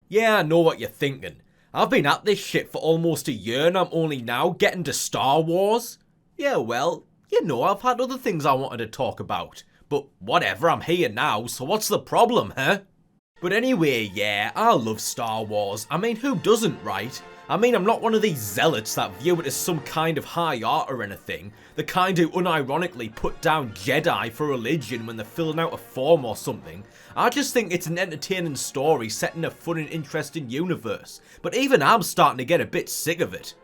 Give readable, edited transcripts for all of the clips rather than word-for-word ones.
Yeah, I know what you're thinking. I've been at this shit for almost a year and I'm only now getting to Star Wars. Yeah, well, you know, I've had other things I wanted to talk about. But whatever, I'm here now, so what's the problem, huh? But anyway, yeah, I love Star Wars. I mean, who doesn't, right? I mean, I'm not one of these zealots that view it as some kind of high art or anything. The kind who unironically put down Jedi for religion when they're filling out a form or something. I just think it's an entertaining story set in a fun and interesting universe. But even I'm starting to get a bit sick of it.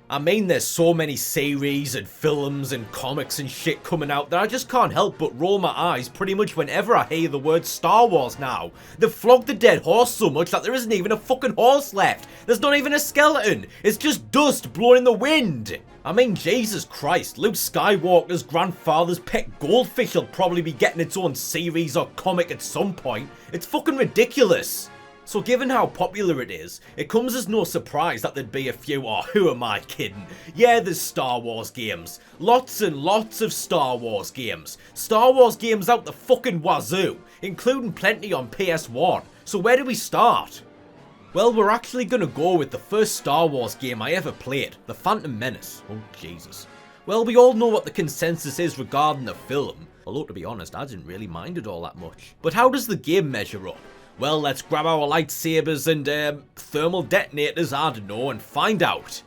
I mean, there's so many series and films and comics and shit coming out that I just can't help but roll my eyes pretty much whenever I hear the word Star Wars now. They've flogged the dead horse so much that there isn't even a fucking horse left. There's not even a skeleton. It's just dust blowing in the wind. I mean, Jesus Christ, Luke Skywalker's grandfather's pet goldfish will probably be getting its own series or comic at some point. It's fucking ridiculous. So given how popular it is, it comes as no surprise that there'd be a few, or who am I kidding? Yeah, there's Star Wars games. Lots and lots of Star Wars games. Star Wars games out the fucking wazoo, including plenty on PS1. So where do we start? Well, we're actually gonna go with the first Star Wars game I ever played, the Phantom Menace. Oh, Jesus. Well, we all know what the consensus is regarding the film, although to be honest, I didn't really mind it all that much. But how does the game measure up? Well, let's grab our lightsabers and thermal detonators, I don't know, and find out.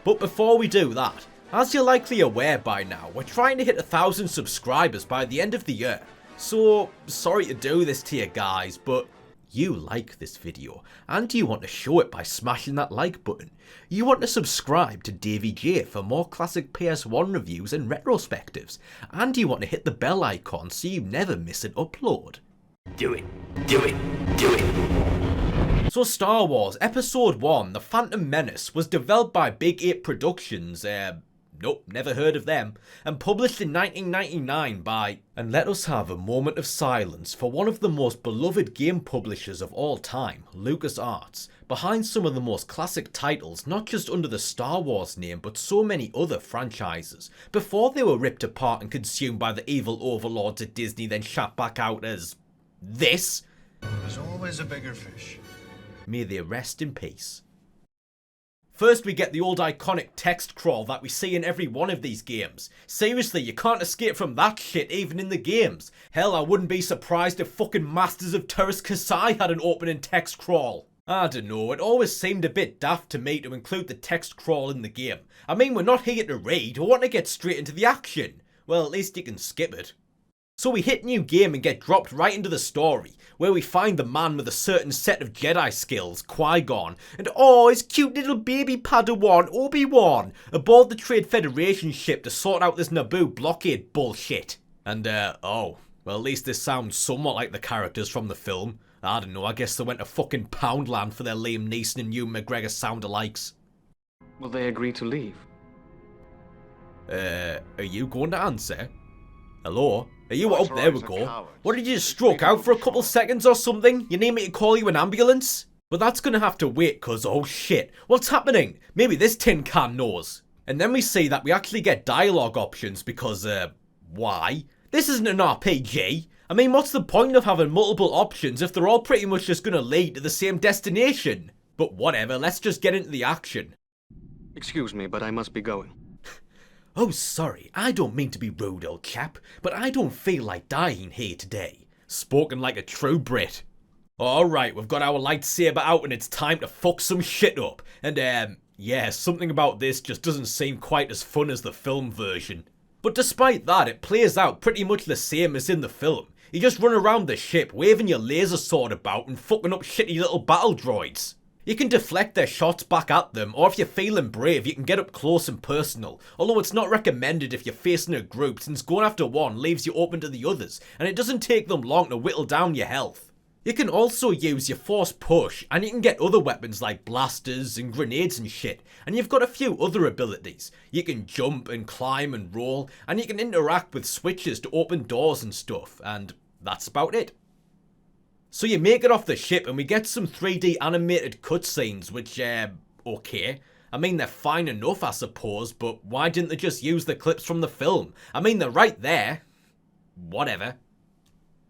But before we do that, as you're likely aware by now, we're trying to hit 1,000 subscribers by the end of the year. So, sorry to do this to you guys, but you like this video, and you want to show it by smashing that like button. You want to subscribe to DayVeeJay for more classic PS1 reviews and retrospectives, and you want to hit the bell icon so you never miss an upload. Do it, do it, do it. So Star Wars Episode 1, The Phantom Menace, was developed by Big 8 Productions, nope, never heard of them, and published in 1999 by... And let us have a moment of silence for one of the most beloved game publishers of all time, LucasArts, behind some of the most classic titles not just under the Star Wars name but so many other franchises, before they were ripped apart and consumed by the evil overlords at Disney then shot back out as... this? There's always a bigger fish. May they rest in peace. First we get the old iconic text crawl that we see in every one of these games. Seriously, you can't escape from that shit even in the games. Hell, I wouldn't be surprised if fucking Masters of Terras Kasai had an opening text crawl. I don't know, it always seemed a bit daft to me to include the text crawl in the game. I mean, we're not here to read, we want to get straight into the action. Well, at least you can skip it. So we hit new game and get dropped right into the story, where we find the man with a certain set of Jedi skills, Qui-Gon, and his cute little baby Padawan, Obi-Wan, aboard the Trade Federation ship to sort out this Naboo blockade bullshit. And well at least this sounds somewhat like the characters from the film. I don't know, I guess they went to fucking Poundland for their Liam Neeson and Ewan McGregor sound-alikes. Will they agree to leave? Are you going to answer? Hello? Are you up? There we go. What, did you just stroke out for a couple seconds or something? You need me to call you an ambulance? But that's gonna have to wait cause oh shit, what's happening? Maybe this tin can knows. And then we see that we actually get dialogue options because, why? This isn't an RPG. I mean, what's the point of having multiple options if they're all pretty much just gonna lead to the same destination? But whatever, let's just get into the action. Excuse me, but I must be going. Oh, sorry, I don't mean to be rude, old chap, but I don't feel like dying here today. Spoken like a true Brit. Alright, we've got our lightsaber out and it's time to fuck some shit up. And, yeah, something about this just doesn't seem quite as fun as the film version. But despite that, it plays out pretty much the same as in the film. You just run around the ship, waving your laser sword about and fucking up shitty little battle droids. You can deflect their shots back at them, or if you're feeling brave, you can get up close and personal, although it's not recommended if you're facing a group since going after one leaves you open to the others, and it doesn't take them long to whittle down your health. You can also use your force push, and you can get other weapons like blasters and grenades and shit, and you've got a few other abilities. You can jump and climb and roll, and you can interact with switches to open doors and stuff, and that's about it. So you make it off the ship and we get some 3D animated cutscenes, which, okay. I mean, they're fine enough, I suppose, but why didn't they just use the clips from the film? I mean, they're right there. Whatever.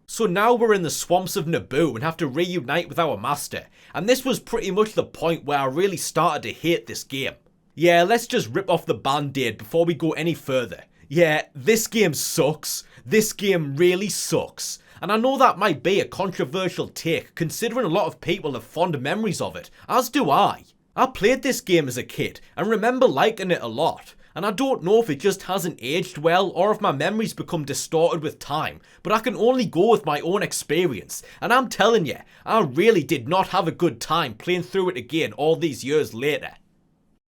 So now we're in the swamps of Naboo and have to reunite with our master, and this was pretty much the point where I really started to hate this game. Yeah, let's just rip off the band-aid before we go any further. Yeah, this game sucks. This game really sucks. And I know that might be a controversial take, considering a lot of people have fond memories of it, as do I. I played this game as a kid and remember liking it a lot. And I don't know if it just hasn't aged well or if my memories become distorted with time, but I can only go with my own experience, and I'm telling you, I really did not have a good time playing through it again all these years later.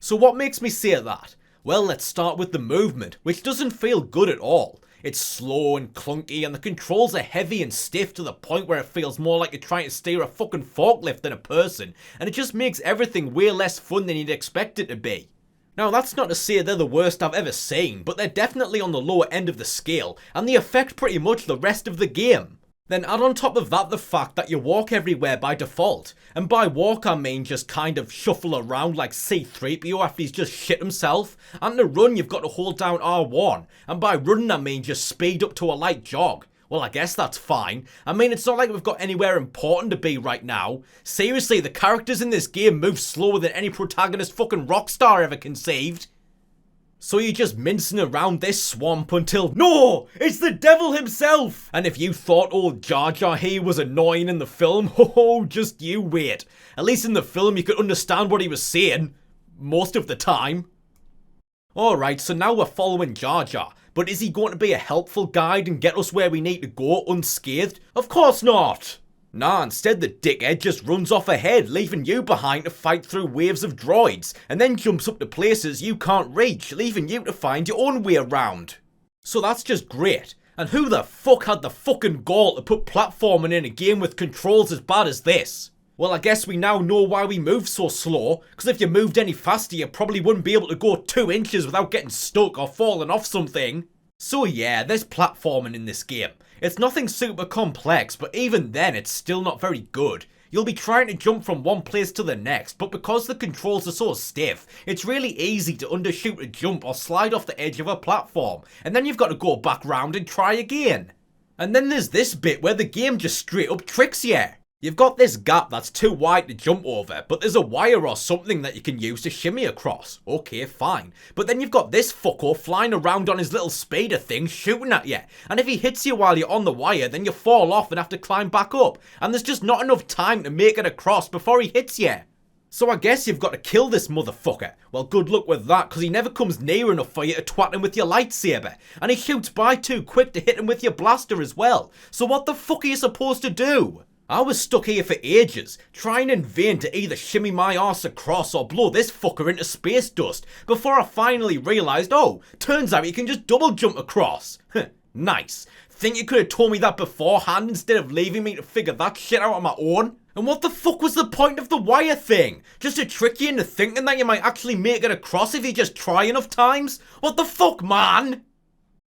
So what makes me say that? Well, let's start with the movement, which doesn't feel good at all. It's slow and clunky, and the controls are heavy and stiff to the point where it feels more like you're trying to steer a fucking forklift than a person, and it just makes everything way less fun than you'd expect it to be. Now, that's not to say they're the worst I've ever seen, but they're definitely on the lower end of the scale, and they affect pretty much the rest of the game. Then add on top of that the fact that you walk everywhere by default, and by walk I mean just kind of shuffle around like C-3PO after he's just shit himself, and to run you've got to hold down R1, and by running I mean just speed up to a light jog. Well, I guess that's fine. I mean, it's not like we've got anywhere important to be right now. Seriously, the characters in this game move slower than any protagonist fucking Rockstar ever conceived. So you're just mincing around this swamp until— No! It's the devil himself! And if you thought old Jar Jar here was annoying in the film, oh, just you wait. At least in the film you could understand what he was saying. Most of the time. Alright, so now we're following Jar Jar. But is he going to be a helpful guide and get us where we need to go unscathed? Of course not! Nah, instead the dickhead just runs off ahead, leaving you behind to fight through waves of droids, and then jumps up to places you can't reach, leaving you to find your own way around. So that's just great. And who the fuck had the fucking gall to put platforming in a game with controls as bad as this? Well, I guess we now know why we move so slow, because if you moved any faster you probably wouldn't be able to go 2 inches without getting stuck or falling off something. So yeah, there's platforming in this game. It's nothing super complex, but even then it's still not very good. You'll be trying to jump from one place to the next, but because the controls are so stiff, it's really easy to undershoot a jump or slide off the edge of a platform, and then you've got to go back round and try again. And then there's this bit where the game just straight up tricks you. You've got this gap that's too wide to jump over, but there's a wire or something that you can use to shimmy across. Okay, fine. But then you've got this fucko flying around on his little speeder thing shooting at you. And if he hits you while you're on the wire, then you fall off and have to climb back up. And there's just not enough time to make it across before he hits you. So I guess you've got to kill this motherfucker. Well, good luck with that, because he never comes near enough for you to twat him with your lightsaber. And he shoots by too quick to hit him with your blaster as well. So what the fuck are you supposed to do? I was stuck here for ages, trying in vain to either shimmy my arse across or blow this fucker into space dust, before I finally realised, oh, turns out you can just double jump across. Nice. Think you could have told me that beforehand instead of leaving me to figure that shit out on my own? And what the fuck was the point of the wire thing? Just to trick you into thinking that you might actually make it across if you just try enough times? What the fuck, man?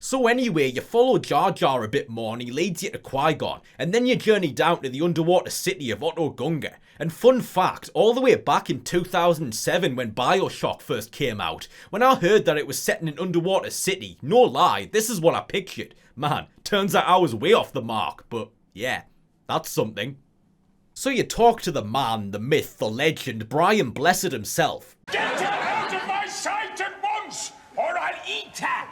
So anyway, you follow Jar Jar a bit more and he leads you to Qui-Gon, and then you journey down to the underwater city of Otoh Gunga. And fun fact, all the way back in 2007 when BioShock first came out, when I heard that it was set in an underwater city, no lie, this is what I pictured. Man, turns out I was way off the mark, but yeah, that's something. So you talk to the man, the myth, the legend, Brian Blessed himself. Get her out of my sight at once, or I'll eat her!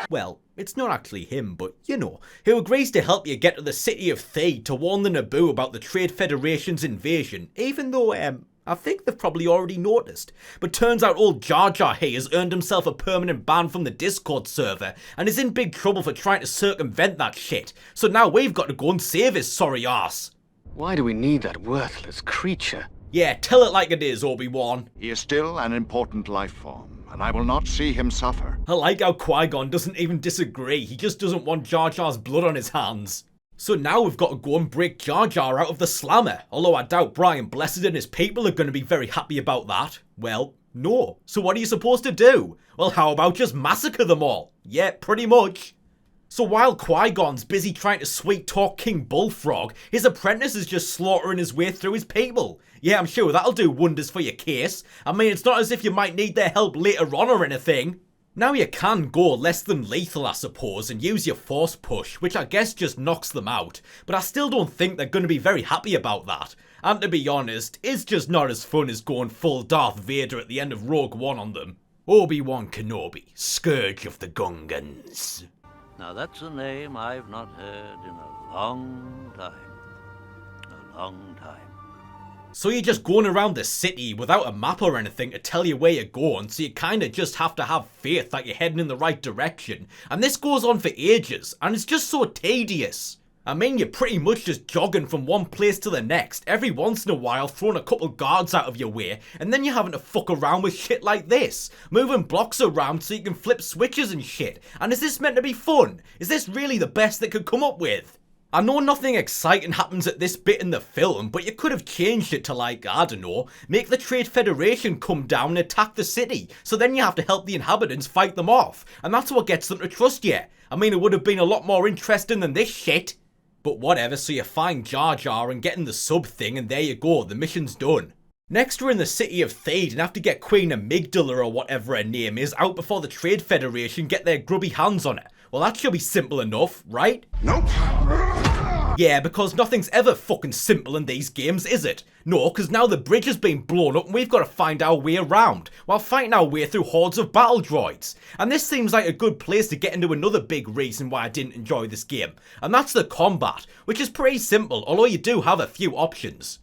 Well, it's not actually him, but you know, who agrees to help you get to the city of Theed to warn the Naboo about the Trade Federation's invasion, even though, I think they've probably already noticed. But turns out old Jar Jar here has earned himself a permanent ban from the Discord server, and is in big trouble for trying to circumvent that shit. So now we've got to go and save his sorry arse. Why do we need that worthless creature? Yeah, tell it like it is, Obi-Wan. He is still an important life form, and I will not see him suffer. I like how Qui-Gon doesn't even disagree, he just doesn't want Jar Jar's blood on his hands. So now we've got to go and break Jar Jar out of the slammer, although I doubt Brian Blessed and his people are going to be very happy about that. Well, no. So what are you supposed to do? Well, how about just massacre them all? Yeah, pretty much. So while Qui-Gon's busy trying to sweet-talk King Bullfrog, his apprentice is just slaughtering his way through his people. Yeah, I'm sure that'll do wonders for your case. I mean, it's not as if you might need their help later on or anything. Now you can go less than lethal I suppose and use your force push, which I guess just knocks them out, but I still don't think they're going to be very happy about that. And to be honest, it's just not as fun as going full Darth Vader at the end of Rogue One on them. Obi-Wan Kenobi, Scourge of the Gungans. Now that's a name I've not heard in a long time. A long time. So you're just going around the city without a map or anything to tell you where you're going, so you kinda just have to have faith that you're heading in the right direction. And this goes on for ages, and it's just so tedious. I mean, you're pretty much just jogging from one place to the next, every once in a while throwing a couple guards out of your way, and then you're having to fuck around with shit like this, moving blocks around so you can flip switches and shit. And is this meant to be fun? Is this really the best they could come up with? I know nothing exciting happens at this bit in the film, but you could have changed it to like, I don't know, make the Trade Federation come down and attack the city, so then you have to help the inhabitants fight them off, and that's what gets them to trust you. I mean, it would have been a lot more interesting than this shit. But whatever, so you find Jar Jar and get in the sub thing, and there you go, the mission's done. Next we're in the city of Theed and have to get Queen Amygdala or whatever her name is out before the Trade Federation get their grubby hands on it. Well, that should be simple enough, right? Nope. Yeah, because nothing's ever fucking simple in these games, is it? No, because now the bridge has been blown up and we've got to find our way around, while fighting our way through hordes of battle droids. And this seems like a good place to get into another big reason why I didn't enjoy this game, and that's the combat, which is pretty simple, although you do have a few options.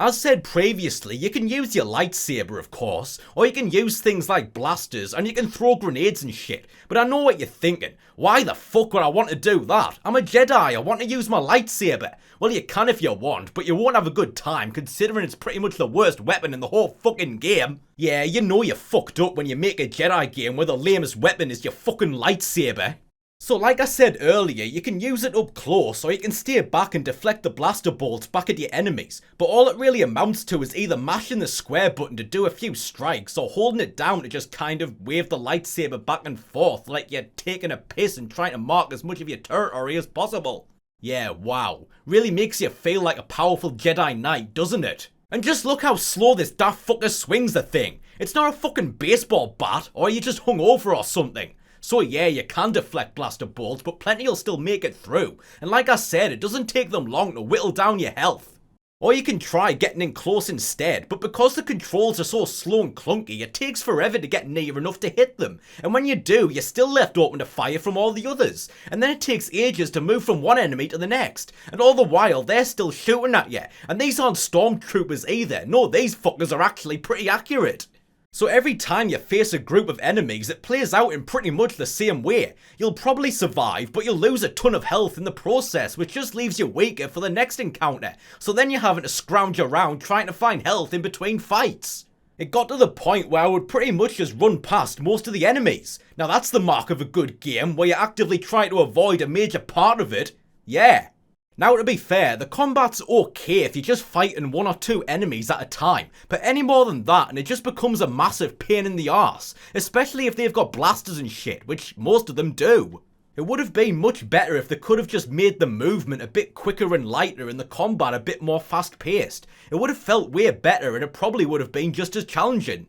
As said previously, you can use your lightsaber of course, or you can use things like blasters, and you can throw grenades and shit, but I know what you're thinking. Why the fuck would I want to do that? I'm a Jedi, I want to use my lightsaber. Well, you can if you want, but you won't have a good time considering it's pretty much the worst weapon in the whole fucking game. Yeah, you know you're fucked up when you make a Jedi game where the lamest weapon is your fucking lightsaber. So like I said earlier, you can use it up close or you can stay back and deflect the blaster bolts back at your enemies, but all it really amounts to is either mashing the square button to do a few strikes or holding it down to just kind of wave the lightsaber back and forth like you're taking a piss and trying to mark as much of your territory as possible. Yeah, wow. Really makes you feel like a powerful Jedi Knight, doesn't it? And just look how slow this daft fucker swings the thing. It's not a fucking baseball bat, or are you just hungover or something? So yeah, you can deflect blaster bolts, but plenty will still make it through. And like I said, it doesn't take them long to whittle down your health. Or you can try getting in close instead, but because the controls are so slow and clunky, it takes forever to get near enough to hit them. And when you do, you're still left open to fire from all the others. And then it takes ages to move from one enemy to the next. And all the while, they're still shooting at you. And these aren't stormtroopers either. No, these fuckers are actually pretty accurate. So every time you face a group of enemies, it plays out in pretty much the same way. You'll probably survive, but you'll lose a ton of health in the process, which just leaves you weaker for the next encounter. So then you're having to scrounge around trying to find health in between fights. It got to the point where I would pretty much just run past most of the enemies. Now that's the mark of a good game, where you actively try to avoid a major part of it. Yeah. Now to be fair, the combat's okay if you're just fighting one or two enemies at a time, but any more than that and it just becomes a massive pain in the arse, especially if they've got blasters and shit, which most of them do. It would have been much better if they could have just made the movement a bit quicker and lighter and the combat a bit more fast paced. It would have felt way better and it probably would have been just as challenging.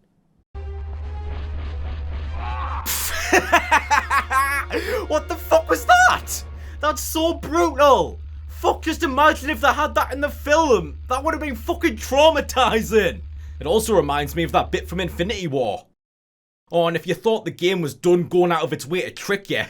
What the fuck was that? That's so brutal! Fuck, just imagine if they had that in the film. That would have been fucking traumatizing. It also reminds me of that bit from Infinity War. Oh, and if you thought the game was done going out of its way to trick you,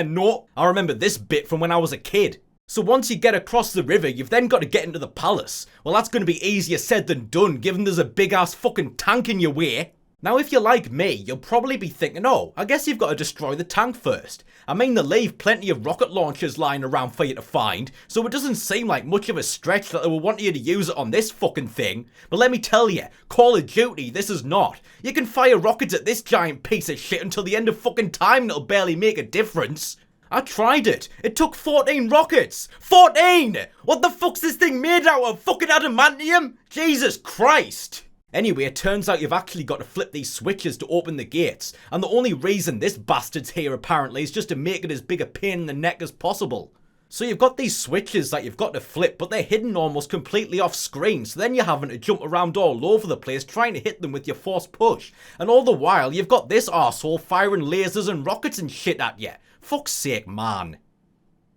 no, I remember this bit from when I was a kid. So once you get across the river, you've then got to get into the palace. Well, that's going to be easier said than done, given there's a big ass fucking tank in your way. Now if you're like me, you'll probably be thinking, oh, I guess you've got to destroy the tank first. I mean, they leave plenty of rocket launchers lying around for you to find, so it doesn't seem like much of a stretch that they will want you to use it on this fucking thing. But let me tell you, Call of Duty, this is not. You can fire rockets at this giant piece of shit until the end of fucking time and it'll barely make a difference. I tried it. It took 14 rockets. 14! What the fuck's this thing made out of? Fucking adamantium? Jesus Christ! Anyway, it turns out you've actually got to flip these switches to open the gates, and the only reason this bastard's here apparently is just to make it as big a pain in the neck as possible. So you've got these switches that you've got to flip, but they're hidden almost completely off screen, so then you're having to jump around all over the place trying to hit them with your force push. And all the while, you've got this arsehole firing lasers and rockets and shit at you. Fuck's sake, man.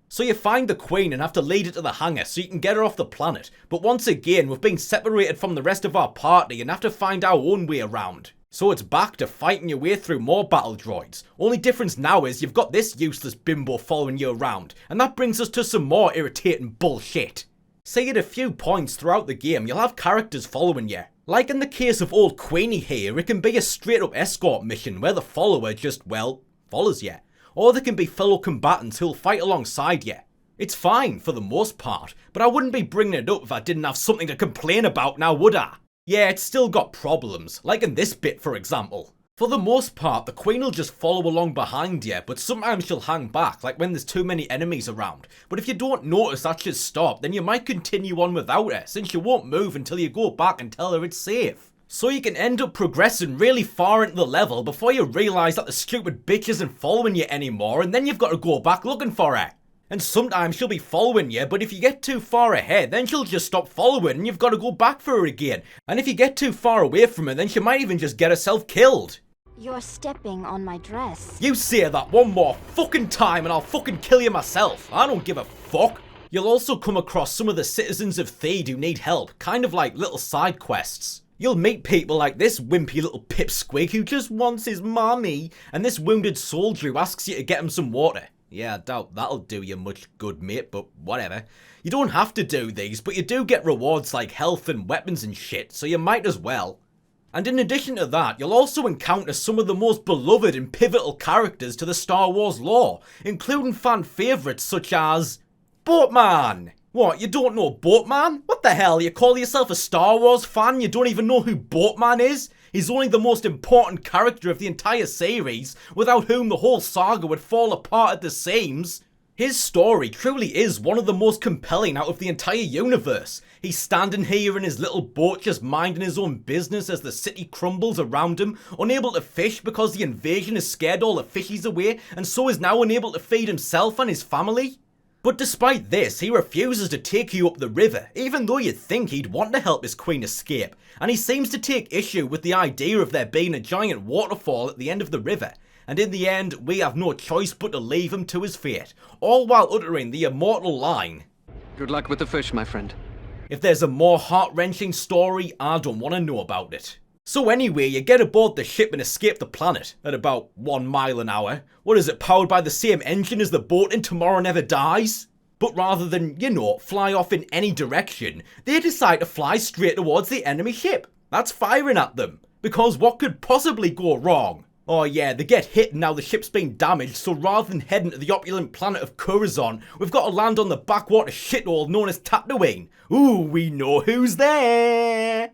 So you find the Queen and have to lead her to the hangar so you can get her off the planet. But once again, we've been separated from the rest of our party and have to find our own way around. So it's back to fighting your way through more battle droids. Only difference now is you've got this useless bimbo following you around. And that brings us to some more irritating bullshit. Say at a few points throughout the game, you'll have characters following you. Like in the case of old Queenie here, it can be a straight up escort mission where the follower just, well, follows you. Or they can be fellow combatants who'll fight alongside you. It's fine for the most part, but I wouldn't be bringing it up if I didn't have something to complain about now, would I? Yeah, it's still got problems, like in this bit for example. For the most part, the Queen will just follow along behind you, but sometimes she'll hang back, like when there's too many enemies around. But if you don't notice that she's stopped, then you might continue on without her, since she won't move until you go back and tell her it's safe. So you can end up progressing really far into the level before you realise that the stupid bitch isn't following you anymore, and then you've got to go back looking for her. And sometimes she'll be following you, but if you get too far ahead, then she'll just stop following and you've got to go back for her again. And if you get too far away from her, then she might even just get herself killed. You're stepping on my dress. You say that one more fucking time and I'll fucking kill you myself. I don't give a fuck. You'll also come across some of the citizens of Theed who need help, kind of like little side quests. You'll meet people like this wimpy little pipsqueak who just wants his mommy, and this wounded soldier who asks you to get him some water. Yeah, I doubt that'll do you much good, mate, but whatever. You don't have to do these, but you do get rewards like health and weapons and shit, so you might as well. And in addition to that, you'll also encounter some of the most beloved and pivotal characters to the Star Wars lore, including fan favourites such as Boatman. What, you don't know Boatman? What the hell, you call yourself a Star Wars fan? You don't even know who Boatman is? He's only the most important character of the entire series, without whom the whole saga would fall apart at the seams. His story truly is one of the most compelling out of the entire universe. He's standing here in his little boat just minding his own business as the city crumbles around him, unable to fish because the invasion has scared all the fishies away, and so is now unable to feed himself and his family. But despite this, he refuses to take you up the river, even though you'd think he'd want to help his queen escape, and he seems to take issue with the idea of there being a giant waterfall at the end of the river, and in the end, we have no choice but to leave him to his fate, all while uttering the immortal line, Good luck with the fish, my friend. if there's a more heart-wrenching story, I don't want to know about it. So anyway, you get aboard the ship and escape the planet at about 1 mile an hour. What is it, powered by the same engine as the boat in Tomorrow Never Dies? But rather than, you know, fly off in any direction, they decide to fly straight towards the enemy ship. That's firing at them. Because what could possibly go wrong? Oh yeah, they get hit and now the ship's been damaged, so rather than heading to the opulent planet of Coruscant, we've got to land on the backwater shithole known as Tatooine. Ooh, we know who's there!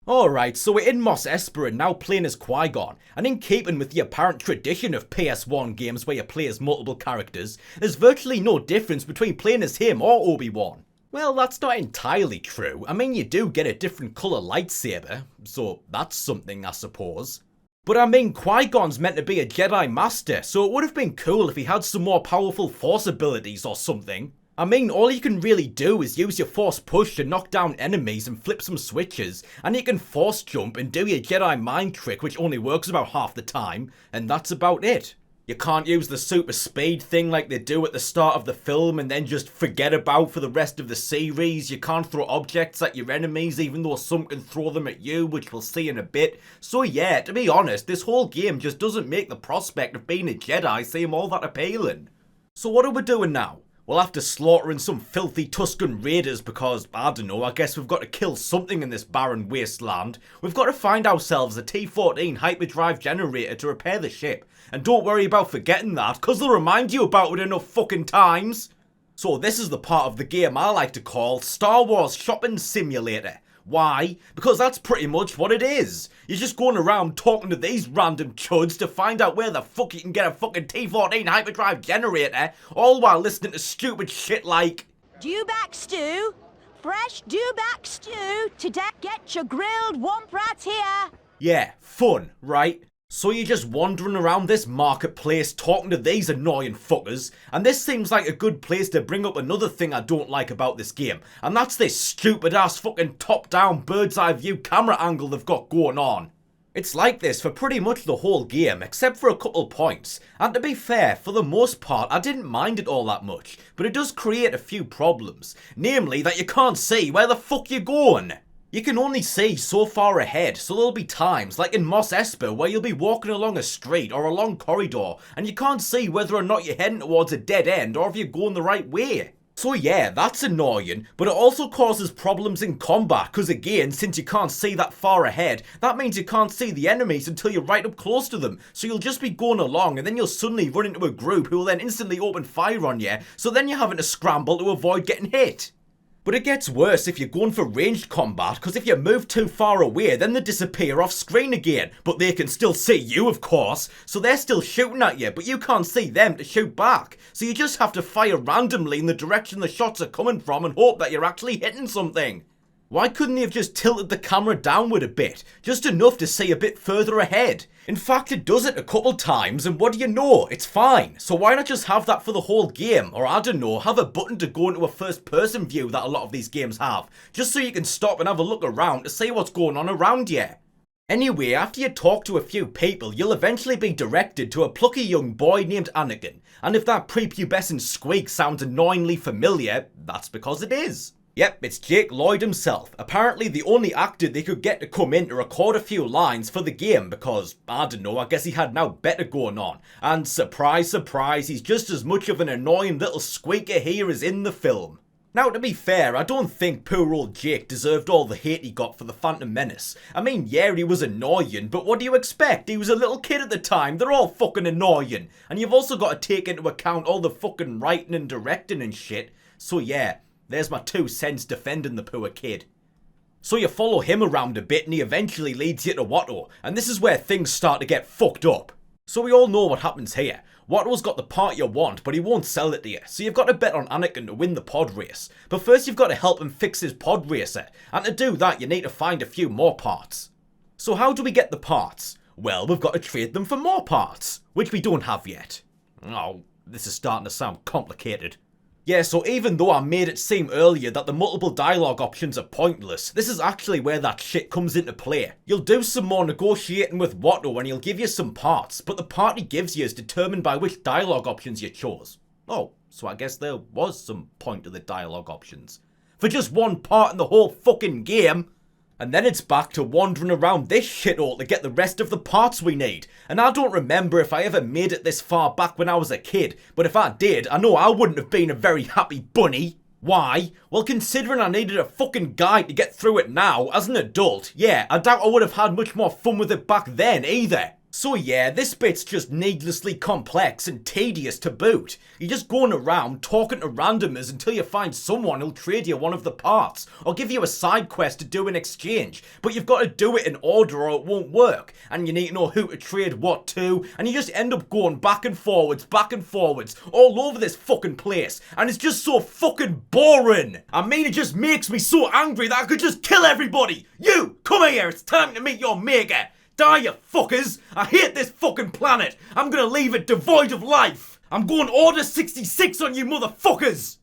Alright, so we're in Mos Espa and now playing as Qui-Gon, and in keeping with the apparent tradition of PS1 games where you play as multiple characters, there's virtually no difference between playing as him or Obi-Wan. Well, that's not entirely true. I mean, you do get a different colour lightsaber, so that's something, I suppose. But I mean, Qui-Gon's meant to be a Jedi Master, so it would have been cool if he had some more powerful Force abilities or something. I mean, all you can really do is use your Force push to knock down enemies and flip some switches, and you can Force jump and do your Jedi mind trick, which only works about half the time, and that's about it. You can't use the super speed thing like they do at the start of the film and then just forget about for the rest of the series. You can't throw objects at your enemies even though some can throw them at you, which we'll see in a bit. So yeah, to be honest, this whole game just doesn't make the prospect of being a Jedi seem all that appealing. So what are we doing now? We'll have to slaughter in some filthy Tusken Raiders because, I don't know, I guess we've got to kill something in this barren wasteland. We've got to find ourselves a T-14 hyperdrive generator to repair the ship. And don't worry about forgetting that, because they'll remind you about it enough fucking times. So this is the part of the game I like to call Star Wars Shopping Simulator. Why? Because that's pretty much what it is. You're just going around talking to these random chuds to find out where the fuck you can get a fucking T-14 hyperdrive generator, all while listening to stupid shit like Dewback stew, fresh dewback stew. Today, get your grilled womp rats here. yeah, fun, right? So you're just wandering around this marketplace talking to these annoying fuckers, and this seems like a good place to bring up another thing I don't like about this game, and that's this stupid ass fucking top-down bird's eye view camera angle they've got going on. It's like this for pretty much the whole game, except for a couple points, and to be fair, for the most part I didn't mind it all that much, but it does create a few problems, namely that you can't see where the fuck you're going. You can only see so far ahead, so there'll be times, like in Mos Espa, where you'll be walking along a street or a long corridor, and you can't see whether or not you're heading towards a dead end or if you're going the right way. So yeah, that's annoying, but it also causes problems in combat, cause again, since you can't see that far ahead, that means you can't see the enemies until you're right up close to them, so you'll just be going along and then you'll suddenly run into a group who will then instantly open fire on you, so then you're having to scramble to avoid getting hit. But it gets worse if you're going for ranged combat, because if you move too far away, then they disappear off screen again. But they can still see you, of course, so they're still shooting at you, but you can't see them to shoot back. So you just have to fire randomly in the direction the shots are coming from and hope that you're actually hitting something. Why couldn't they have just tilted the camera downward a bit? Just enough to see a bit further ahead. In fact, it does it a couple times, and what do you know? It's fine. So why not just have that for the whole game? Or I don't know, have a button to go into a first person view that a lot of these games have. Just so you can stop and have a look around to see what's going on around you. Anyway, after you talk to a few people, you'll eventually be directed to a plucky young boy named Anakin. And if that prepubescent squeak sounds annoyingly familiar, that's because it is. Yep, it's Jake Lloyd himself, apparently the only actor they could get to come in to record a few lines for the game because, I don't know, I guess he had now better going on. And surprise, surprise, he's just as much of an annoying little squeaker here as in the film. Now, to be fair, I don't think poor old Jake deserved all the hate he got for the Phantom Menace. I mean, yeah, he was annoying, but what do you expect? He was a little kid at the time, they're all fucking annoying. And you've also got to take into account all the fucking writing and directing and shit. So yeah. There's my 2 cents defending the poor kid. So you follow him around a bit and he eventually leads you to Otoh, and this is where things start to get fucked up. So we all know what happens here. Otoh's got the part you want, but he won't sell it to you, so you've got to bet on Anakin to win the pod race. But first you've got to help him fix his pod racer, and to do that you need to find a few more parts. So how do we get the parts? Well, we've got to trade them for more parts, which we don't have yet. Oh, this is starting to sound complicated. Yeah, so even though I made it seem earlier that the multiple dialogue options are pointless, this is actually where that shit comes into play. You'll do some more negotiating with Otoh and he'll give you some parts, but the part he gives you is determined by which dialogue options you chose. Oh, so I guess there was some point to the dialogue options. For just one part in the whole fucking game. And then it's back to wandering around this shithole to get the rest of the parts we need. And I don't remember if I ever made it this far back when I was a kid, but if I did, I know I wouldn't have been a very happy bunny. Why? Well, considering I needed a fucking guide to get through it now, as an adult, yeah, I doubt I would have had much more fun with it back then either. So yeah, this bit's just needlessly complex and tedious to boot. You're just going around talking to randomers until you find someone who'll trade you one of the parts, or give you a side quest to do in exchange, but you've got to do it in order or it won't work, and you need to know who to trade what to, and you just end up going back and forwards, all over this fucking place, and it's just so fucking boring. I mean, it just makes me so angry that I could just kill everybody. You, come here, it's time to meet your maker. Die, you fuckers! I hate this fucking planet! I'm gonna leave it devoid of life! I'm going Order 66 on you motherfuckers!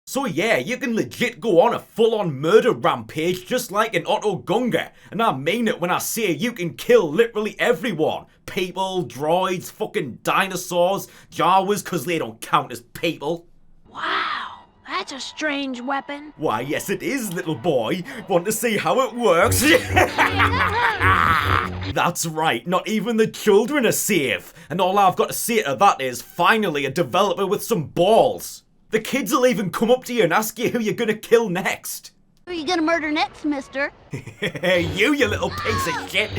So yeah, you can legit go on a full-on murder rampage just like in Otoh Gunga, and I mean it when I say you can kill literally everyone. People, droids, fucking dinosaurs, Jawas cause they don't count as people. Wow, that's a strange weapon. Why yes it is, little boy. Want to see how it works? That's right, not even the children are safe. And all I've got to say to that is, finally a developer with some balls. The kids will even come up to you and ask you who you're gonna kill next. Who are you gonna murder next, mister? You little piece of shit.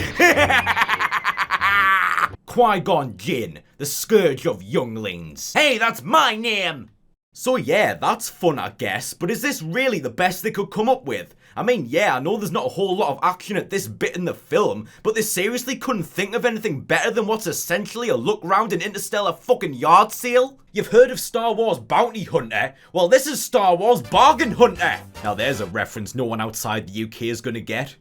Qui-Gon Jinn, the scourge of younglings. Hey, that's my name! So yeah, that's fun I guess, but is this really the best they could come up with? I mean, yeah, I know there's not a whole lot of action at this bit in the film, but they seriously couldn't think of anything better than what's essentially a look round an interstellar fucking yard sale? You've heard of Star Wars Bounty Hunter? Well, this is Star Wars Bargain Hunter! Now there's a reference no one outside the UK is gonna get.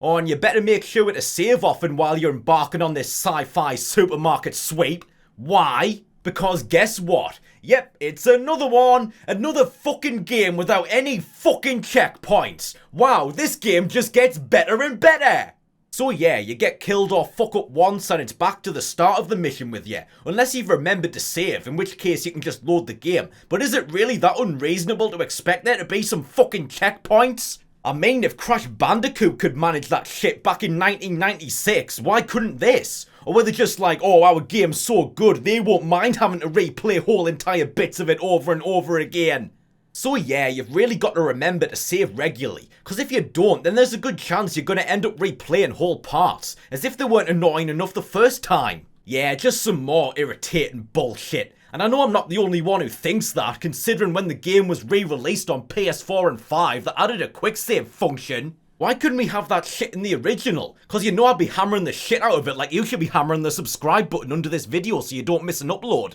Oh, and you better make sure to save often while you're embarking on this sci-fi supermarket sweep. Why? Because guess what? Yep, it's another one. Another fucking game without any fucking checkpoints. Wow, this game just gets better and better. So yeah, you get killed or fuck up once and it's back to the start of the mission with you. Unless you've remembered to save, in which case you can just load the game. But is it really that unreasonable to expect there to be some fucking checkpoints? I mean, if Crash Bandicoot could manage that shit back in 1996, why couldn't this? Or were they just like, oh, our game's so good, they won't mind having to replay whole entire bits of it over and over again? So yeah, you've really got to remember to save regularly, because if you don't, then there's a good chance you're going to end up replaying whole parts, as if they weren't annoying enough the first time. Yeah, just some more irritating bullshit. And I know I'm not the only one who thinks that, considering when the game was re-released on PS4 and 5 that added a quick save function. Why couldn't we have that shit in the original? Cause you know I'd be hammering the shit out of it like you should be hammering the subscribe button under this video so you don't miss an upload.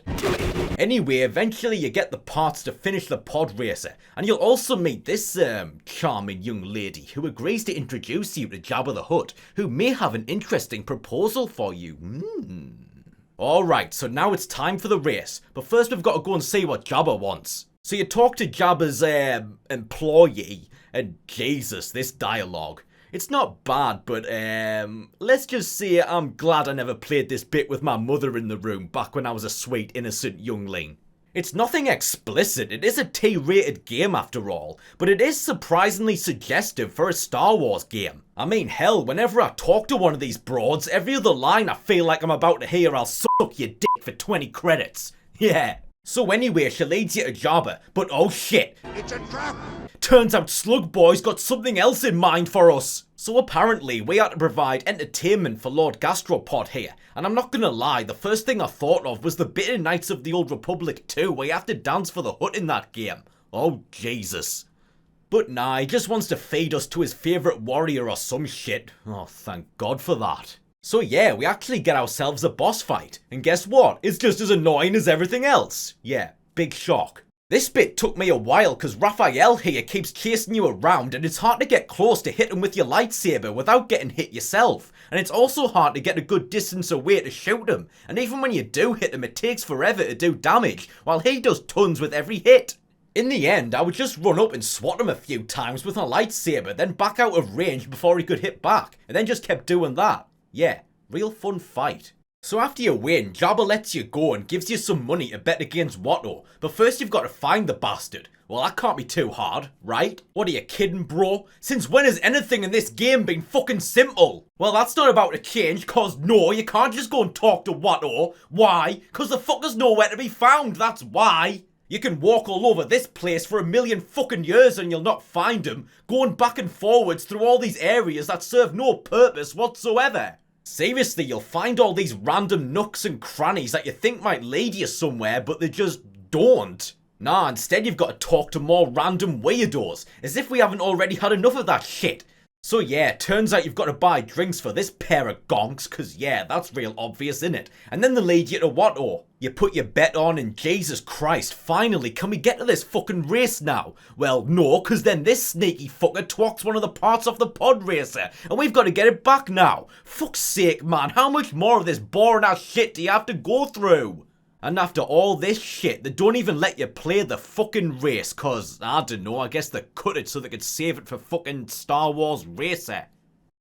Anyway, eventually you get the parts to finish the pod racer, and you'll also meet this charming young lady who agrees to introduce you to Jabba the Hutt, who may have an interesting proposal for you. Alright, so now it's time for the race, but first we've got to go and see what Jabba wants. So you talk to Jabba's employee, and Jesus, this dialogue. It's not bad, but let's just say I'm glad I never played this bit with my mother in the room back when I was a sweet, innocent youngling. It's nothing explicit, it is a T-rated game after all, but it is surprisingly suggestive for a Star Wars game. I mean, hell, whenever I talk to one of these broads, every other line I feel like I'm about to hear I'll suck your dick for 20 credits. Yeah. So anyway, she leads you to Jabba, but oh shit. It's a trap! Turns out Slug Boy's got something else in mind for us. So apparently, we are to provide entertainment for Lord Gastropod here. And I'm not gonna lie, the first thing I thought of was the bit in Knights of the Old Republic 2 where you have to dance for the Hutt in that game. Oh, Jesus. But nah, he just wants to feed us to his favourite warrior or some shit. Oh, thank God for that. So yeah, we actually get ourselves a boss fight. And guess what? It's just as annoying as everything else. Yeah, big shock. This bit took me a while because Raphael here keeps chasing you around and it's hard to get close to hit him with your lightsaber without getting hit yourself. And it's also hard to get a good distance away to shoot him. And even when you do hit him, it takes forever to do damage, while he does tons with every hit. In the end, I would just run up and swat him a few times with my lightsaber, then back out of range before he could hit back, and then just kept doing that. Yeah, real fun fight. So after you win, Jabba lets you go and gives you some money to bet against Watto, but first you've got to find the bastard. Well, that can't be too hard, right? What are you kidding, bro? Since when has anything in this game been fucking simple? Well, that's not about to change, cause no, you can't just go and talk to Watto. Why? Cause the fucker's nowhere to be found, that's why. You can walk all over this place for a million fucking years and you'll not find him, going back and forwards through all these areas that serve no purpose whatsoever. Seriously, you'll find all these random nooks and crannies that you think might lead you somewhere, but they just don't. Nah, instead you've got to talk to more random weirdos, as if we haven't already had enough of that shit. So yeah, turns out you've got to buy drinks for this pair of gonks, cause yeah, that's real obvious, innit? And then they lead you to Watto. You put your bet on and Jesus Christ, finally, can we get to this fucking race now? Well, no, cause then this sneaky fucker twats one of the parts off the pod racer, and we've got to get it back now. Fuck's sake, man, how much more of this boring ass shit do you have to go through? And after all this shit, they don't even let you play the fucking race, cause, I don't know, I guess they cut it so they could save it for fucking Star Wars Racer.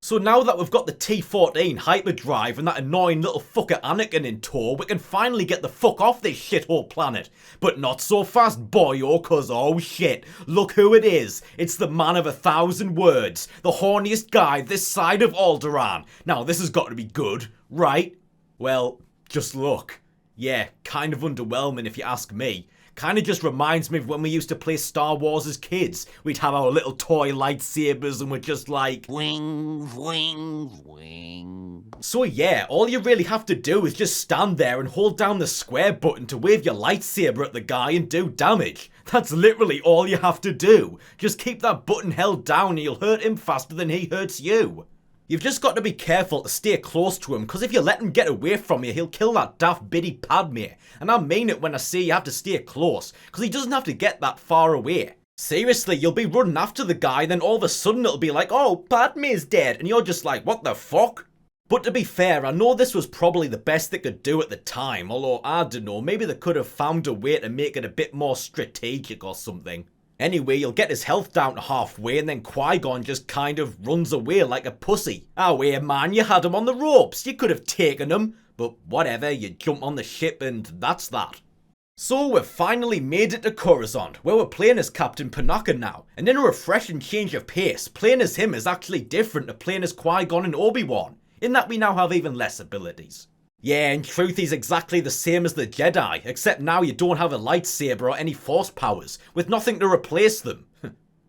So now that we've got the T-14 hyperdrive and that annoying little fucker Anakin in tow, we can finally get the fuck off this shithole planet. But not so fast, boyo, cause oh shit, look who it is. It's the man of 1,000 words, the horniest guy this side of Alderaan. Now this has got to be good, right? Well, just look. Yeah, kind of underwhelming if you ask me. Kinda just reminds me of when we used to play Star Wars as kids. We'd have our little toy lightsabers and we're just like... Wing, wing, wing. So yeah, all you really have to do is just stand there and hold down the square button to wave your lightsaber at the guy and do damage. That's literally all you have to do. Just keep that button held down and you'll hurt him faster than he hurts you. You've just got to be careful to stay close to him, because if you let him get away from you, he'll kill that daft biddy Padme. And I mean it when I say you have to stay close, because he doesn't have to get that far away. Seriously, you'll be running after the guy, then all of a sudden it'll be like, oh, Padme's dead, and you're just like, what the fuck? But to be fair, I know this was probably the best they could do at the time, although I don't know, maybe they could have found a way to make it a bit more strategic or something. Anyway, you'll get his health down to halfway and then Qui-Gon just kind of runs away like a pussy. Oh yeah man, you had him on the ropes, you could have taken him, but whatever, you jump on the ship and that's that. So we've finally made it to Coruscant, where we're playing as Captain Panaka now, and in a refreshing change of pace, playing as him is actually different to playing as Qui-Gon and Obi-Wan, in that we now have even less abilities. Yeah, in truth he's exactly the same as the Jedi, except now you don't have a lightsaber or any force powers, with nothing to replace them.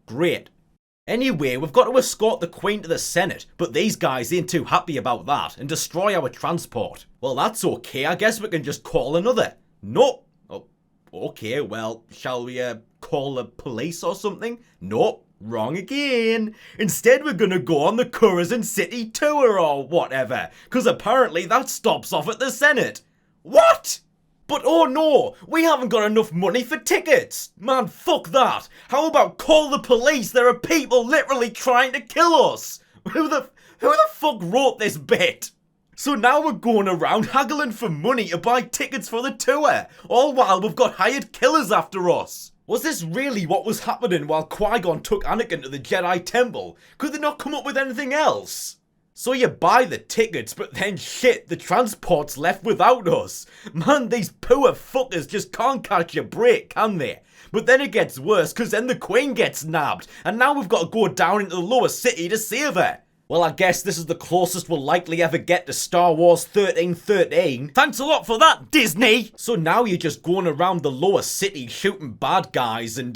Great. Anyway, we've got to escort the Queen to the Senate, but these guys ain't too happy about that, and destroy our transport. Well that's okay, I guess we can just call another. Nope. Okay, well, shall we call the police or something? Nope, wrong again. Instead we're gonna go on the Coruscant City tour or whatever, cause apparently that stops off at the Senate. What? But oh no, we haven't got enough money for tickets. Man, fuck that. How about call the police? There are people literally trying to kill us. Who the fuck wrote this bit? So now we're going around haggling for money to buy tickets for the tour, all while we've got hired killers after us. Was this really what was happening while Qui-Gon took Anakin to the Jedi Temple? Could they not come up with anything else? So you buy the tickets, but then shit, the transport's left without us. Man, these poor fuckers just can't catch a break, can they? But then it gets worse, cause then the Queen gets nabbed, and now we've got to go down into the lower city to save her. Well, I guess this is the closest we'll likely ever get to Star Wars 1313. Thanks a lot for that, Disney! So now you're just going around the lower city shooting bad guys and,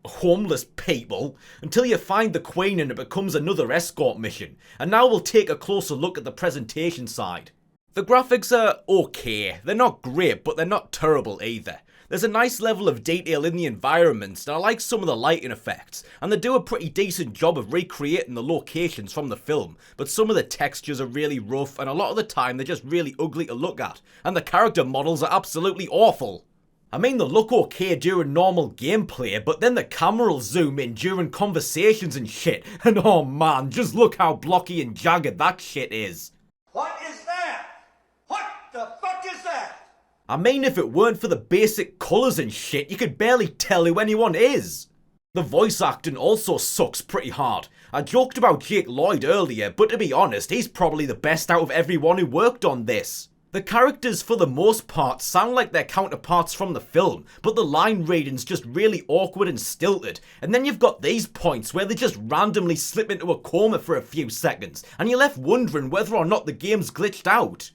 homeless people until you find the Queen and it becomes another escort mission. And now we'll take a closer look at the presentation side. The graphics are okay. They're not great, but they're not terrible either. There's a nice level of detail in the environments, and I like some of the lighting effects, and they do a pretty decent job of recreating the locations from the film, but some of the textures are really rough, and a lot of the time they're just really ugly to look at, and the character models are absolutely awful. I mean, they look okay during normal gameplay, but then the camera will zoom in during conversations and shit, and oh man, just look how blocky and jagged that shit is. What is that? What the fuck is that? I mean, if it weren't for the basic colours and shit, you could barely tell who anyone is. The voice acting also sucks pretty hard. I joked about Jake Lloyd earlier, but to be honest, he's probably the best out of everyone who worked on this. The characters, for the most part, sound like their counterparts from the film, but the line reading's just really awkward and stilted, and then you've got these points where they just randomly slip into a coma for a few seconds, and you're left wondering whether or not the game's glitched out.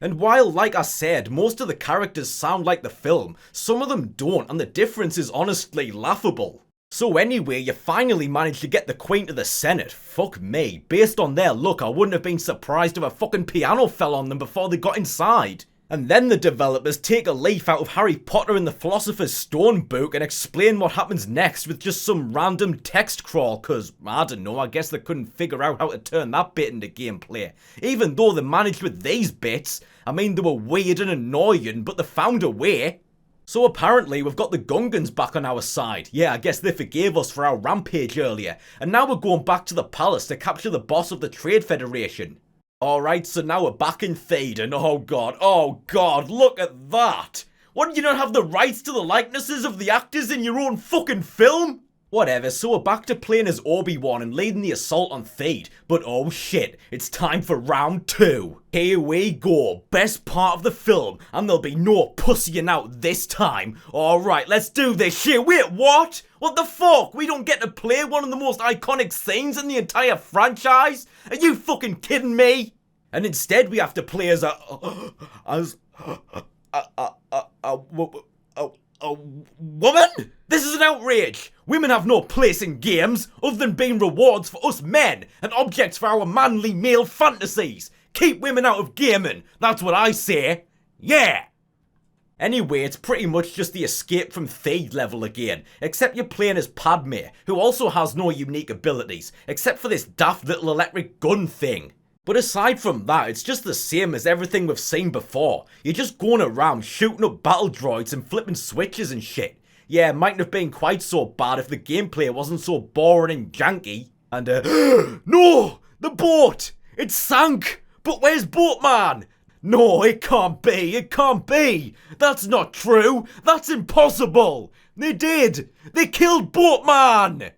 And while, like I said, most of the characters sound like the film, some of them don't, and the difference is honestly laughable. So anyway, you finally managed to get the Queen to the Senate. Fuck me, based on their look, I wouldn't have been surprised if a fucking piano fell on them before they got inside. And then the developers take a leaf out of Harry Potter and the Philosopher's Stone book and explain what happens next with just some random text crawl, cause, I don't know, I guess they couldn't figure out how to turn that bit into gameplay. Even though they managed with these bits, I mean, they were weird and annoying, but they found a way. So apparently we've got the Gungans back on our side. Yeah, I guess they forgave us for our rampage earlier, and now we're going back to the palace to capture the boss of the Trade Federation. Alright, so now we're back in Theed, and oh god, look at that! What, did you not have the rights to the likenesses of the actors in your own fucking film? Whatever, so we're back to playing as Obi-Wan and leading the assault on Theed, but oh shit, it's time for round 2. Here we go, best part of the film, and there'll be no pussying out this time. Alright, let's do this shit. Wait, what? What the fuck? We don't get to play one of the most iconic scenes in the entire franchise? Are you fucking kidding me? And instead we have to play as a woman? This is an outrage! Women have no place in games, other than being rewards for us men, and objects for our manly male fantasies. Keep women out of gaming, that's what I say. Yeah! Anyway, it's pretty much just the escape from Theed level again, except you're playing as Padme, who also has no unique abilities, except for this daft little electric gun thing. But aside from that, it's just the same as everything we've seen before. You're just going around shooting up battle droids and flipping switches and shit. Yeah, it mightn't have been quite so bad if the gameplay wasn't so boring and janky. And, no! The boat! It sank! But where's Boatman? No, it can't be, it can't be! That's not true! That's impossible! They did! They killed Boatman!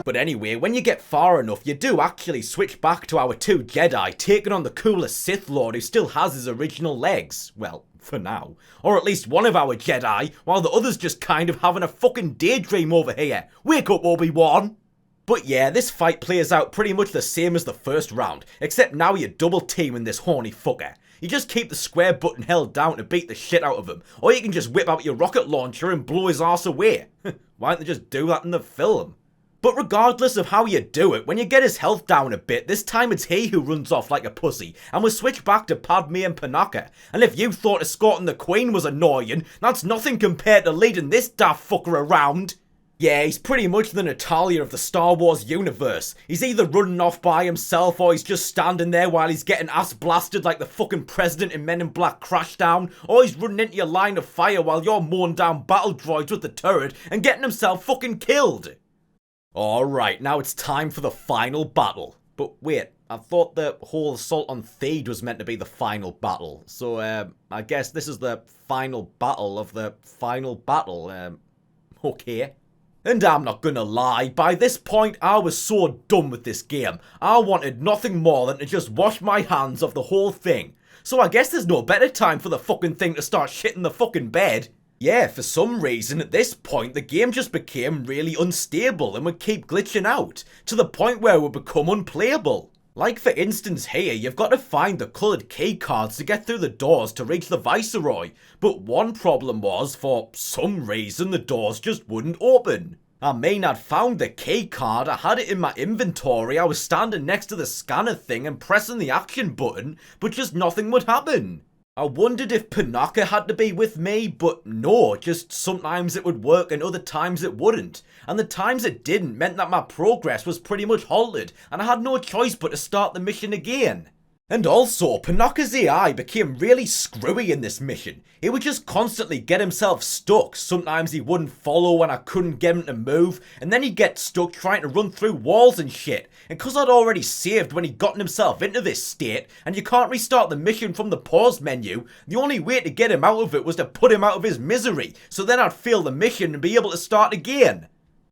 But anyway, when you get far enough, you do actually switch back to our two Jedi, taking on the coolest Sith Lord who still has his original legs. Well, for now. Or at least one of our Jedi, while the other's just kind of having a fucking daydream over here. Wake up, Obi-Wan! But yeah, this fight plays out pretty much the same as the first round, except now you're double teaming this horny fucker. You just keep the square button held down to beat the shit out of him, or you can just whip out your rocket launcher and blow his arse away. Why don't they just do that in the film? But regardless of how you do it, when you get his health down a bit, this time it's he who runs off like a pussy, and we switch back to Padme and Panaka. And if you thought escorting the Queen was annoying, that's nothing compared to leading this daft fucker around. Yeah, he's pretty much the Natalia of the Star Wars universe. He's either running off by himself or he's just standing there while he's getting ass blasted like the fucking president in Men in Black Crashdown, or he's running into your line of fire while you're mowing down battle droids with the turret and getting himself fucking killed. Alright, now it's time for the final battle. But wait, I thought the whole assault on Theed was meant to be the final battle. So, I guess this is the final battle of the final battle. Okay. And I'm not gonna lie, by this point I was so done with this game. I wanted nothing more than to just wash my hands of the whole thing. So I guess there's no better time for the fucking thing to start shitting the fucking bed. Yeah, for some reason at this point the game just became really unstable and would keep glitching out, to the point where it would become unplayable. Like for instance here, you've got to find the coloured key cards to get through the doors to reach the Viceroy, but one problem was, for some reason the doors just wouldn't open. I mean, I'd found the key card, I had it in my inventory, I was standing next to the scanner thing and pressing the action button, but just nothing would happen. I wondered if Panaka had to be with me, but no, just sometimes it would work and other times it wouldn't. And the times it didn't meant that my progress was pretty much halted, and I had no choice but to start the mission again. And also, Panaka's AI became really screwy in this mission. He would just constantly get himself stuck. Sometimes he wouldn't follow when I couldn't get him to move, and then he'd get stuck trying to run through walls and shit. And cause I'd already saved when he'd gotten himself into this state, and you can't restart the mission from the pause menu, the only way to get him out of it was to put him out of his misery, so then I'd fail the mission and be able to start again.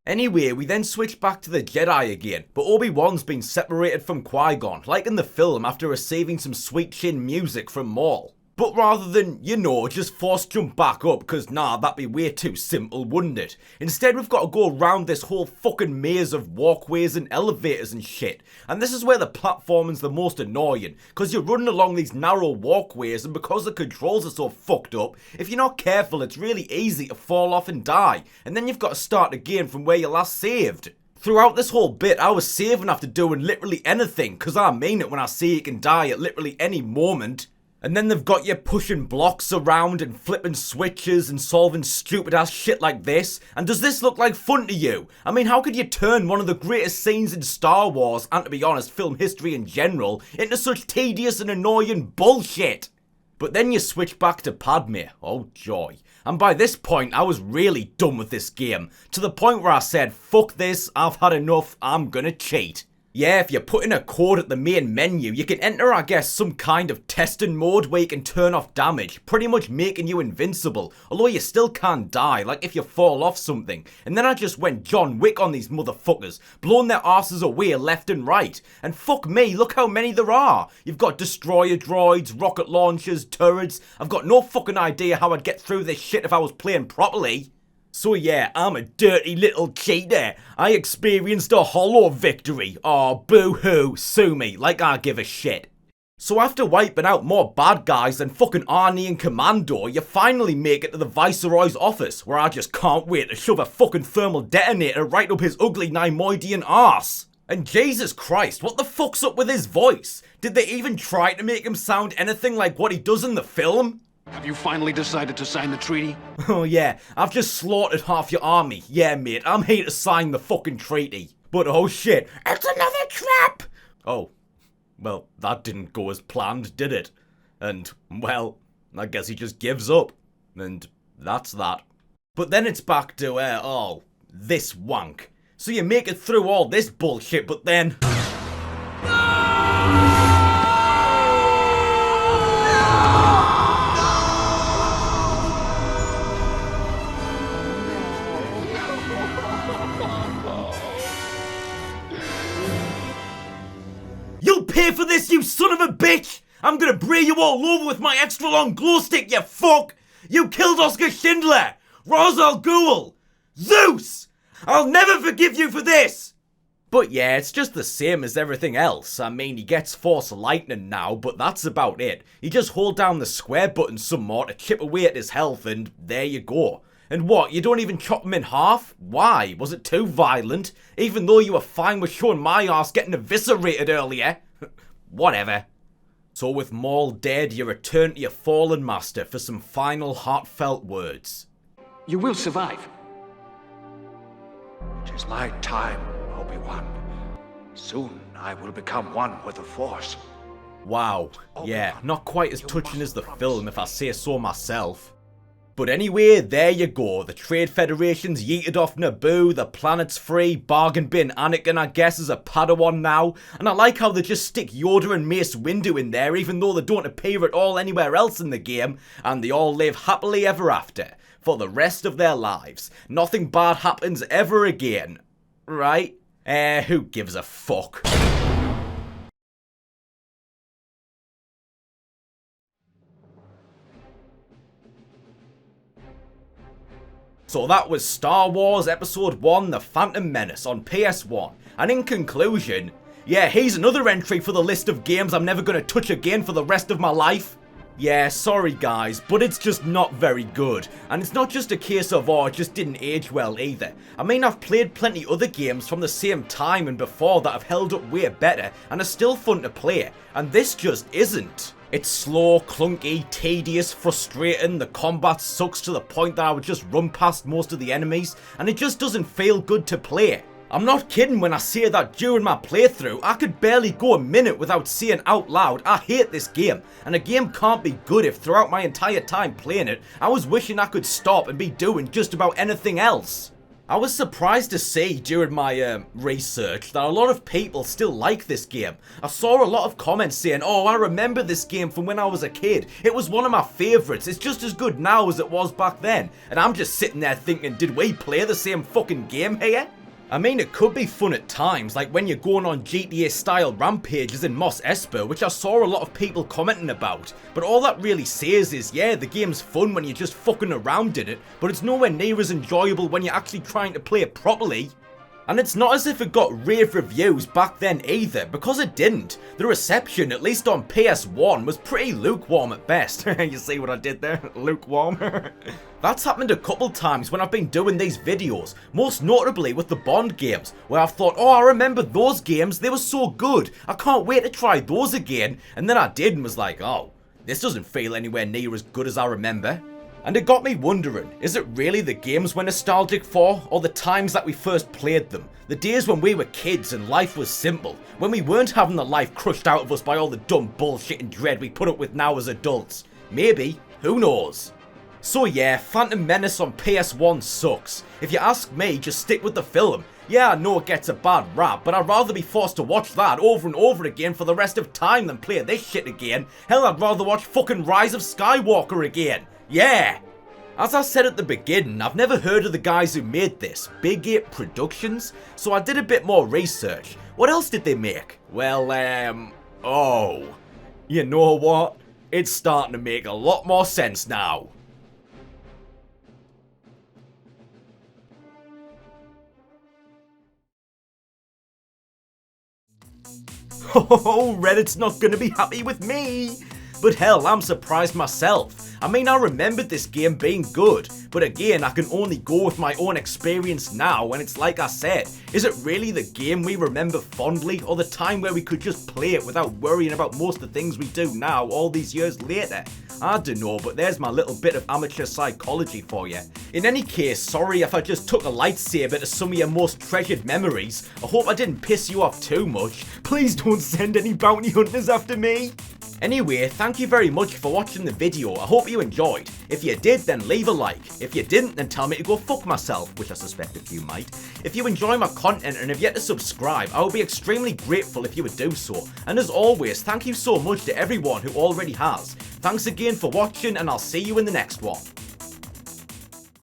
Anyway, we then switch back to the Jedi again, but Obi-Wan's been separated from Qui-Gon, like in the film after receiving some sweet chin music from Maul. But rather than, you know, just force jump back up, cause nah, that'd be way too simple, wouldn't it? Instead we've got to go around this whole fucking maze of walkways and elevators and shit. And this is where the platforming's the most annoying, cause you're running along these narrow walkways and because the controls are so fucked up, if you're not careful it's really easy to fall off and die, and then you've got to start again from where you last saved. Throughout this whole bit, I was saving after doing literally anything, cause I mean it when I say you can die at literally any moment. And then they've got you pushing blocks around and flipping switches and solving stupid ass shit like this. And does this look like fun to you? I mean, how could you turn one of the greatest scenes in Star Wars, and to be honest, film history in general, into such tedious and annoying bullshit? But then you switch back to Padme, oh joy. And by this point, I was really done with this game, to the point where I said, fuck this, I've had enough, I'm gonna cheat. Yeah, if you put in a code at the main menu, you can enter, I guess, some kind of testing mode where you can turn off damage, pretty much making you invincible, although you still can't die, like if you fall off something. And then I just went John Wick on these motherfuckers, blowing their asses away left and right. And fuck me, look how many there are. You've got destroyer droids, rocket launchers, turrets. I've got no fucking idea how I'd get through this shit if I was playing properly. So yeah, I'm a dirty little cheater. I experienced a hollow victory. Aw, boo-hoo, sue me, like I give a shit. So after wiping out more bad guys than fucking Arnie and Commando, you finally make it to the Viceroy's office, where I just can't wait to shove a fucking thermal detonator right up his ugly Neimoidian arse. And Jesus Christ, what the fuck's up with his voice? Did they even try to make him sound anything like what he does in the film? Have you finally decided to sign the treaty? Oh yeah, I've just slaughtered half your army. Yeah mate, I'm here to sign the fucking treaty. But oh shit, it's another trap! Oh, well that didn't go as planned, did it? And, well, I guess he just gives up. And that's that. But then it's back to, this wank. So you make it through all this bullshit, but then... You'll pay for this, you son of a bitch! I'm gonna bray you all over with my extra long glow stick, you fuck! You killed Oscar Schindler! Ra's al Ghul! Zeus! I'll never forgive you for this! But yeah, it's just the same as everything else. I mean, he gets Force Lightning now, but that's about it. You just hold down the square button some more to chip away at his health, and there you go. And what, you don't even chop him in half? Why? Was it too violent? Even though you were fine with showing my arse getting eviscerated earlier? Whatever. So with Maul dead, you return to your fallen master for some final heartfelt words. You will survive. It is my time, Obi-Wan. Soon I will become one with the Force. Wow. Yeah, not quite as touching as the film if I say so myself. But anyway, there you go. The Trade Federation's yeeted off Naboo, the planet's free, bargain bin Anakin I guess is a Padawan now, and I like how they just stick Yoda and Mace Windu in there even though they don't appear at all anywhere else in the game, and they all live happily ever after, for the rest of their lives. Nothing bad happens ever again. Right? Who gives a fuck? So that was Star Wars Episode 1, The Phantom Menace on PS1. And in conclusion, yeah, here's another entry for the list of games I'm never going to touch again for the rest of my life. Yeah, sorry guys, but it's just not very good. And it's not just a case of, it just didn't age well either. I mean, I've played plenty other games from the same time and before that have held up way better and are still fun to play. And this just isn't. It's slow, clunky, tedious, frustrating, the combat sucks to the point that I would just run past most of the enemies, and it just doesn't feel good to play. I'm not kidding when I say that during my playthrough, I could barely go a minute without saying out loud, I hate this game, and a game can't be good if throughout my entire time playing it, I was wishing I could stop and be doing just about anything else. I was surprised to see during my research that a lot of people still like this game. I saw a lot of comments saying, I remember this game from when I was a kid. It was one of my favourites. It's just as good now as it was back then. And I'm just sitting there thinking, did we play the same fucking game here? I mean, it could be fun at times, like when you're going on GTA-style rampages in Mos Espa, which I saw a lot of people commenting about. But all that really says is, yeah, the game's fun when you're just fucking around in it, but it's nowhere near as enjoyable when you're actually trying to play it properly. And it's not as if it got rave reviews back then either, because it didn't. The reception, at least on PS1, was pretty lukewarm at best. You see what I did there? Lukewarm. That's happened a couple times when I've been doing these videos, most notably with the Bond games, where I've thought, I remember those games, they were so good, I can't wait to try those again, and then I did and was like, this doesn't feel anywhere near as good as I remember. And it got me wondering, is it really the games we're nostalgic for, or the times that we first played them? The days when we were kids and life was simple, when we weren't having the life crushed out of us by all the dumb bullshit and dread we put up with now as adults. Maybe, who knows? So yeah, Phantom Menace on PS1 sucks. If you ask me, just stick with the film. Yeah, I know it gets a bad rap, but I'd rather be forced to watch that over and over again for the rest of time than play this shit again. Hell, I'd rather watch fucking Rise of Skywalker again. Yeah! As I said at the beginning, I've never heard of the guys who made this, Big Ape Productions, so I did a bit more research. What else did they make? Well, you know what? It's starting to make a lot more sense now. Oh, Reddit's not gonna be happy with me! But hell, I'm surprised myself. I mean, I remembered this game being good, but again, I can only go with my own experience now, and it's like I said, is it really the game we remember fondly, or the time where we could just play it without worrying about most of the things we do now all these years later? I don't know, but there's my little bit of amateur psychology for you. In any case, sorry if I just took a lightsaber to some of your most treasured memories. I hope I didn't piss you off too much. Please don't send any bounty hunters after me. Anyway, thank you very much for watching the video. I hope you enjoyed. If you did, then leave a like. If you didn't, then tell me to go fuck myself, which I suspect a few might. If you enjoy my content and have yet to subscribe, I would be extremely grateful if you would do so. And as always, thank you so much to everyone who already has. Thanks again for watching, and I'll see you in the next one.